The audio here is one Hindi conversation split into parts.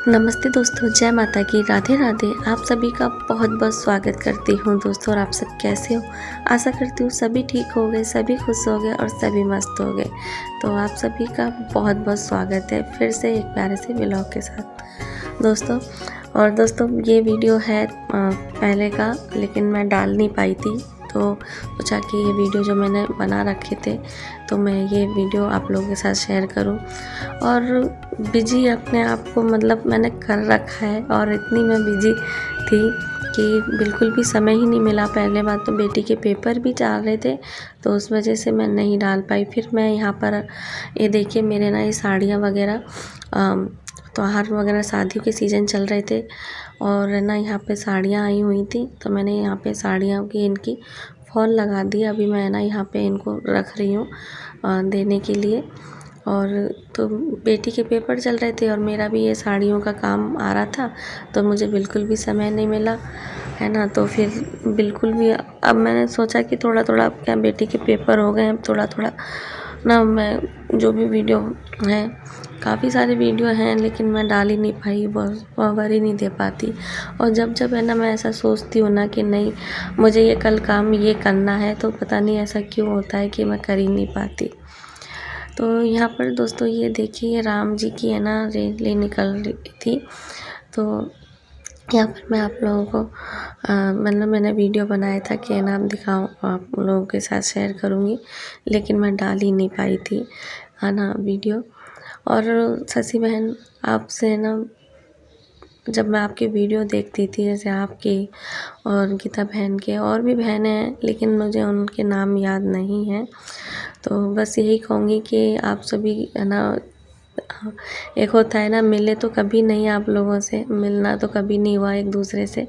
नमस्ते दोस्तों, जय माता की, राधे राधे। आप सभी का बहुत बहुत स्वागत करती हूँ दोस्तों। और आप सब कैसे हो? आशा करती हूँ सभी ठीक हो गए, सभी खुश हो गए और सभी मस्त हो गए। तो आप सभी का बहुत बहुत स्वागत है फिर से एक प्यारे से व्लॉग के साथ दोस्तों। और दोस्तों ये वीडियो है पहले का, लेकिन मैं डाल नहीं पाई थी, तो सोचा कि ये वीडियो जो मैंने बना रखे थे तो मैं ये वीडियो आप लोगों के साथ शेयर करूं। और बिजी अपने आप को मतलब मैंने कर रखा है, और इतनी मैं बिजी थी कि बिल्कुल भी समय ही नहीं मिला। पहले बात तो बेटी के पेपर भी चल रहे थे, तो उस वजह से मैं नहीं डाल पाई। फिर मैं यहाँ पर ये देखिए मेरे ना ये साड़ियाँ वगैरह त्योहार वगैरह शादियों के सीज़न चल रहे थे, और ना यहाँ पे साड़ियाँ आई हुई थी, तो मैंने यहाँ पे साड़ियों की इनकी फॉल लगा दी। अभी मैं ना यहाँ पे इनको रख रही हूँ देने के लिए। और तो बेटी के पेपर चल रहे थे और मेरा भी ये साड़ियों का काम आ रहा था, तो मुझे बिल्कुल भी समय नहीं मिला, है ना। तो फिर बिल्कुल भी अब मैंने सोचा कि थोड़ा थोड़ा क्या बेटी के पेपर हो गए हैं, थोड़ा थोड़ा ना मैं जो भी वीडियो है, काफ़ी सारे वीडियो हैं लेकिन मैं डाल ही नहीं पाई, पावर ही नहीं दे पाती। और जब जब है ना मैं ऐसा सोचती हूँ ना कि नहीं मुझे ये कल काम ये करना है, तो पता नहीं ऐसा क्यों होता है कि मैं कर ही नहीं पाती। तो यहाँ पर दोस्तों ये देखिए राम जी की है ना रैली निकल रही थी, तो यहाँ पर मैं आप लोगों को मतलब मैंने वीडियो बनाया था कि है ना आप दिखाऊँ, आप लोगों के साथ शेयर करूँगी, लेकिन मैं डाल ही नहीं पाई थी, है ना, वीडियो। और शशि बहन आपसे है ना, जब मैं आपकी वीडियो देखती थी, जैसे आपकी और गीता बहन के और भी बहनें हैं लेकिन मुझे उनके नाम याद नहीं हैं, तो बस यही कहूँगी कि आप सभी है ना, एक होता है ना मिले तो कभी नहीं, आप लोगों से मिलना तो कभी नहीं हुआ एक दूसरे से,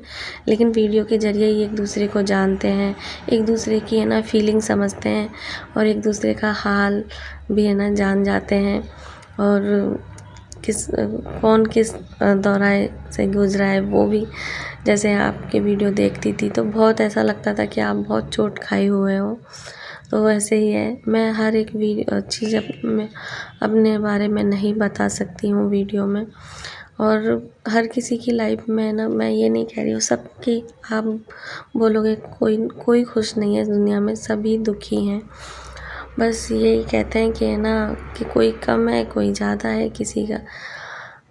लेकिन वीडियो के ज़रिए ही एक दूसरे को जानते हैं, एक दूसरे की है ना फीलिंग समझते हैं, और एक दूसरे का हाल भी है ना जान जाते हैं, और कौन किस दौराए से गुजरा है वो भी। जैसे आपके वीडियो देखती थी तो बहुत ऐसा लगता था कि आप बहुत चोट खाए हुए हो, तो वैसे ही है। मैं हर एक चीज़ अपने बारे में नहीं बता सकती हूँ वीडियो में, और हर किसी की लाइफ में ना, मैं ये नहीं कह रही हूँ सबकी, आप बोलोगे कोई कोई खुश नहीं है दुनिया में, सभी दुखी हैं। बस यही कहते हैं कि है ना कि कोई कम है कोई ज़्यादा है किसी का,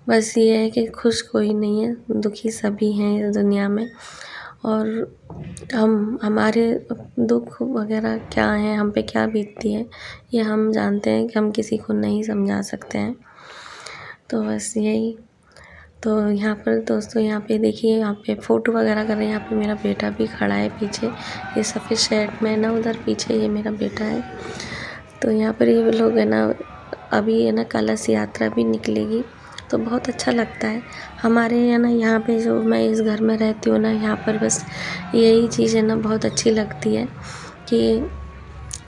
बस ये है कि खुश कोई नहीं है, दुखी सभी हैं इस दुनिया में। और हमारे दुख वगैरह क्या हैं, हम पे क्या बीतती है, ये हम जानते हैं कि हम किसी को नहीं समझा सकते हैं। तो बस यही। तो यहाँ पर दोस्तों यहाँ पे देखिए, यहाँ पे फ़ोटो वगैरह कर रहे हैं। यहाँ पे मेरा बेटा भी खड़ा है पीछे, ये सफ़ेद शर्ट में ना, उधर पीछे ये मेरा बेटा है। तो यहाँ पर ये लोग है ना, अभी है ना कलश यात्रा भी निकलेगी, तो बहुत अच्छा लगता है हमारे है ना। यहाँ पे जो मैं इस घर में रहती हूँ ना, यहाँ पर बस यही चीज़ है ना बहुत अच्छी लगती है कि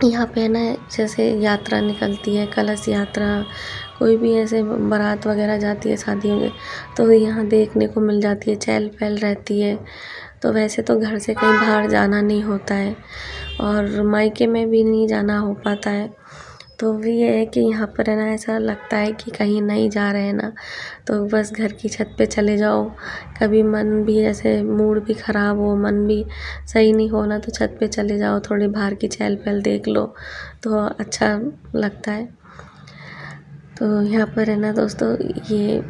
यहाँ पे है ना जैसे यात्रा निकलती है, कलश यात्रा, कोई भी ऐसे बारात वगैरह जाती है शादियों में, तो यहाँ देखने को मिल जाती है, चहल पहल रहती है। तो वैसे तो घर से कहीं बाहर जाना नहीं होता है, और मायके में भी नहीं जाना हो पाता है, तो भी ये है कि यहाँ पर है ना ऐसा लगता है कि कहीं नहीं जा रहे हैं ना, तो बस घर की छत पे चले जाओ। कभी मन भी ऐसे मूड भी ख़राब हो, मन भी सही नहीं हो ना, तो छत पे चले जाओ, थोड़ी बाहर की चहल पहल देख लो, तो अच्छा लगता है। तो यहाँ पर है ना दोस्तों ये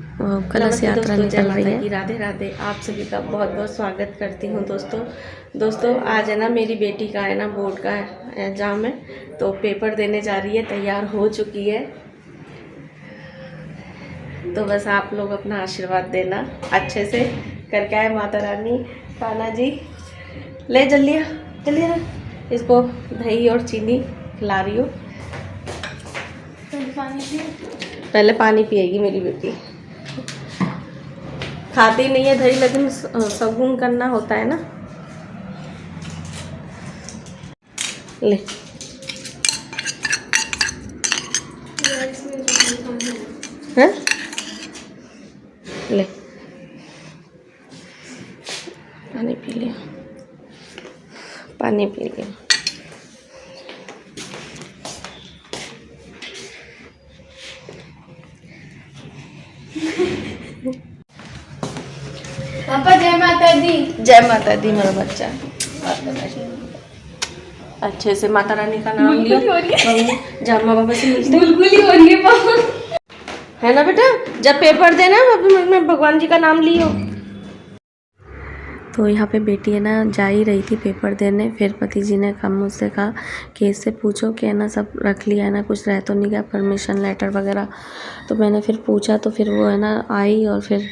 कलश यात्रा निकल रही है। राधे राधे, आप सभी का बहुत बहुत स्वागत करती हूँ दोस्तों। आज है ना मेरी बेटी का है ना बोर्ड का एग्ज़ाम है, तो पेपर देने जा रही है, तैयार हो चुकी है। तो बस आप लोग अपना आशीर्वाद देना, अच्छे से करके आए। माता रानी, कान्हा जी, ले जल्दी चलिए ना, इसको दही और चीनी खिला रही हूँ। पहले पानी पिएगी मेरी बेटी, खाती नहीं है दही, लेकिन सगुन करना होता है ना। ले हैं, ले पानी पी लिया, पानी पी लिया। पापा जय माता दी। जय माता दी मेरा बच्चा। अच्छे से माता रानी का नाम लियो। जब माँ बाबा से मिलते बुलबुली हो रही है पापा, है ना बेटा, जब पेपर देना में भगवान जी का नाम लियो। तो यहाँ पे बेटी है ना जा ही रही थी पेपर देने, फिर पति जी ने कहा मुझसे कहा कि इससे पूछो कि है ना सब रख लिया है ना, कुछ रह तो नहीं गया परमिशन लेटर वगैरह। तो मैंने फिर पूछा तो फिर वो है ना आई, और फिर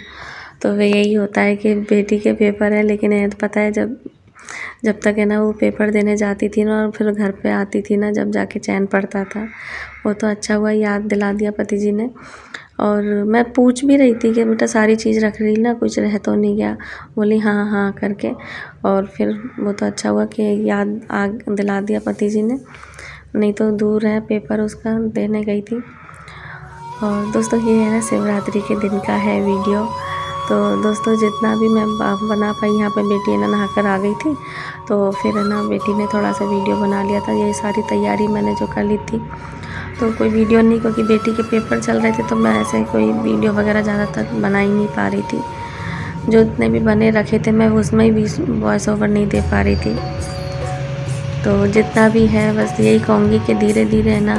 तो यही होता है कि बेटी के पेपर है, लेकिन ये तो पता है जब तक है ना वो पेपर देने जाती थी ना और फिर घर पे आती थी ना, जब जाके चैन पड़ता था। वो तो अच्छा हुआ याद दिला दिया पति जी ने। और मैं पूछ भी रही थी कि बेटा सारी चीज़ रख रही ना, कुछ रह तो नहीं गया। बोली हाँ हाँ करके, और फिर वो तो अच्छा हुआ कि याद दिला दिया पति जी ने, नहीं तो दूर है पेपर उसका, देने गई थी। और दोस्तों ये है ना शिवरात्रि के दिन का है वीडियो। तो दोस्तों जितना भी मैं बना पाई, यहाँ पे बेटी है ना नहा कर आ गई थी, तो फिर है ना बेटी ने थोड़ा सा वीडियो बना लिया था। ये सारी तैयारी मैंने जो कर ली थी, तो कोई वीडियो नहीं, क्योंकि बेटी के पेपर चल रहे थे, तो मैं ऐसे कोई वीडियो वगैरह ज़्यादातर बना ही नहीं पा रही थी। जो इतने भी बने रखे थे मैं उसमें भी वॉइस ओवर नहीं दे पा रही थी। तो जितना भी है बस यही कहूँगी कि धीरे धीरे है ना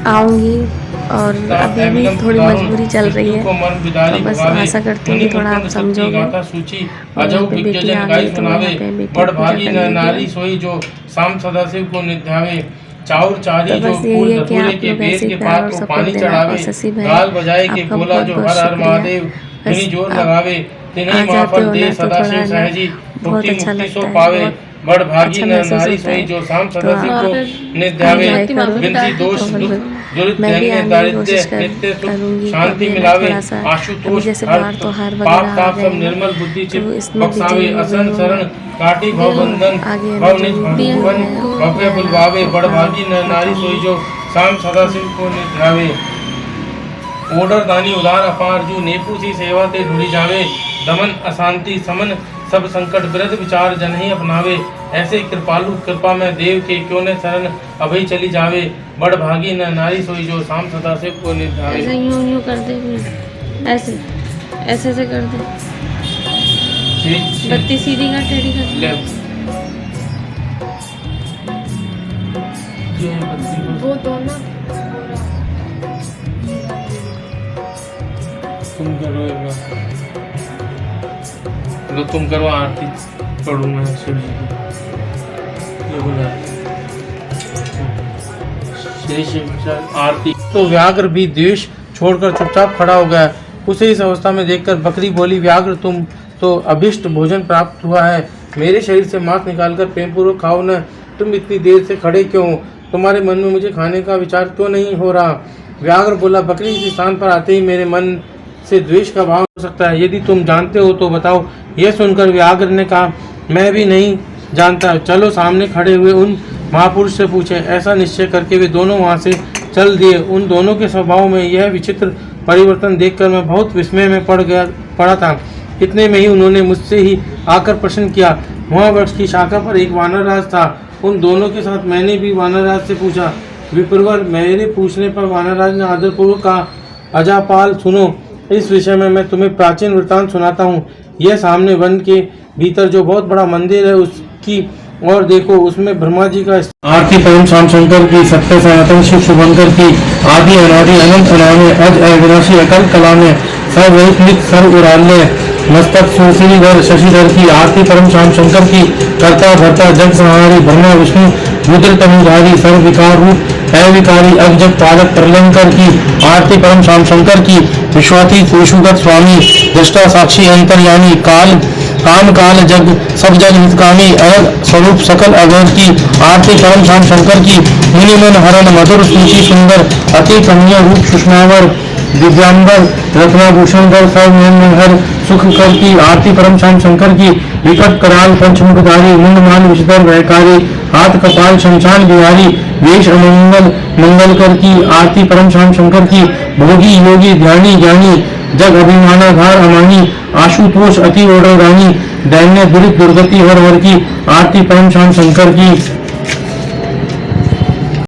आऊँगी, और अभी भी थोड़ी मजबूरी चल रही है, तो बस आशा करती हूँ कि थोड़ा आप समझोगे। और यहाँ पे बेटी आ गई, तो यहाँ पे बेटी पूजा करने चाउर चारी तो जो बस यही फूल है कि धतूरे आप के लोग बेर ऐसे के ही प्यार पात और को सपोर्ट पानी देना। चढ़ावे, और शशि भाई गाल बजाए के आपका बोला बहुत जो बहुत हर हर शुक्रिया। महादेव तिन्हीं जोर आप लगावे, आ तिन्हीं जाते माफल हो दे ना तो सदाशिव थोड़ा ना सहजी, बहुत मुक्ति अच्छा मुक्ति सो लगता है, पावे, बहुत बड़ भागी अच्छा न महसूस नारी होता सोई है। जो शाम तो सदाशिव आप को एंजॉय निध्यावे, करो, विनती दोष तो दुख दुरित मैं भी धन्य आने की दारिद्र्य कोशिश नित्य सुख करूँगी। शांति अभी ना मिलावे, थोड़ा सा अभी आशुतोष जैसे हर बाहर त्योहार पाप वगैरह आ ताप गए सब हैं, निर्मल बुद्धि तो चित इसमें बिजी बख्शावे, हुई असन हूँ शरण मैं। काटी भव बंधन आगे है ना भव जो निज भी भगवन है भव्य मैं बुलवावे, आपको बड़ भागी न नारी सोई जो शाम सदाशिव को निध्यावे। ओडर दानी उदार अपार जो नेपू सी सेवा ते ढुरी जावे, दमन अशांति समन सब संकट विरध विचार जन ही अपनावे, ऐसे कृपालु कृपा में देव के क्यों न शरण अभय चली जावे, बड़ भागी न नारी सोई जो शाम सदाशिव को निध्यावे। ऐसे यूं कर दे, ऐसे ऐसे से कर दे, बत्ती सीधी कर, टेढ़ी कर। लेफ्ट वो दोनों तुम करो एक बार, लो तुम करो आरती पढ़ूं मैं शिव जी की। ये बोला श्री शिव आरती। तो व्याघ्र भी द्वेष छोड़कर चुपचाप खड़ा हो गया। उसे इस अवस्था में देखकर बकरी बोली, व्याघ्र तुम तो अभिष्ट भोजन प्राप्त हुआ है, मेरे शरीर से मांस निकालकर प्रेमपूर्वक खाओ न। तुम इतनी देर से खड़े क्यों हो? तुम्हारे मन में मुझे खाने का विचार क्यों नहीं हो रहा? व्याघ्र बोला, बकरी इस स्थान पर आते ही मेरे मन से द्वेष का भाव हो सकता है, यदि तुम जानते हो तो बताओ। यह सुनकर व्याघ्र ने कहा, मैं भी नहीं जानता, चलो सामने खड़े हुए उन महापुरुष से पूछे। ऐसा निश्चय करके वे दोनों वहां से चल दिए। उन दोनों के स्वभाव में यह विचित्र परिवर्तन देखकर मैं बहुत विस्मय में पड़ा था। इतने में ही उन्होंने मुझसे ही आकर प्रश्न किया। वहाँ वृक्ष की शाखा पर एक वानरराज था। उन दोनों के साथ मैंने भी वानरराज से पूछा। विप्रवर, मेरे पूछने पर वानरराज ने आदरपूर्वक कहा, अजापाल सुनो, इस विषय में मैं तुम्हें प्राचीन वृत्तांत सुनाता हूँ। यह सामने वन के भीतर जो बहुत बड़ा मंदिर है उसकी और देखो, उसमें ब्रह्मा जी का आरती परम श्याम शंकर की, सत्य सनातन शिव शुभंकर की, आदि अनादि अनंत अनामे अज अविनाशी अकल कलामे सर्वहित सर्व उराल्य मस्तक सुरसिरीधर शशिधर की आरती परम श्याम शंकर की, कर्ता भरता जग संहारी ब्रह्मा विष्णु रुद्र तनुधारी सर्व विकार रूप अविकारी अगजग पालक प्रलंकर की आरती परम श्याम शंकर की, विश्वातीत विशुगत स्वामी दृष्टा साक्षी अंतर्यामी काल काम काल जग सब जग हितकामी अनंत स्वरूप सकल अवैध की आरती परम श्याम शंकर की, मुनि मन हरण मधुर सूची सुंदर अति कमनीय रूप सुषमावर दिव्यांबर रत्नाभूषण कर सब हर सुख कर की आरती परम श्याम शंकर की, विकट कराल पंचमुखधारी मुंडमाल विषधर वहकारी हाथ कपाल शमशान बिहारी वेश अमंगल मंगल कर की आरती परम श्याम शंकर की, भोगी योगी ध्यानी ज्ञानी जग अभिमानाधार अमानी आशुतोष अति ओडर रानी दैन्य दुरित दुर्गति हर हर की आरती परम श्याम शंकर की।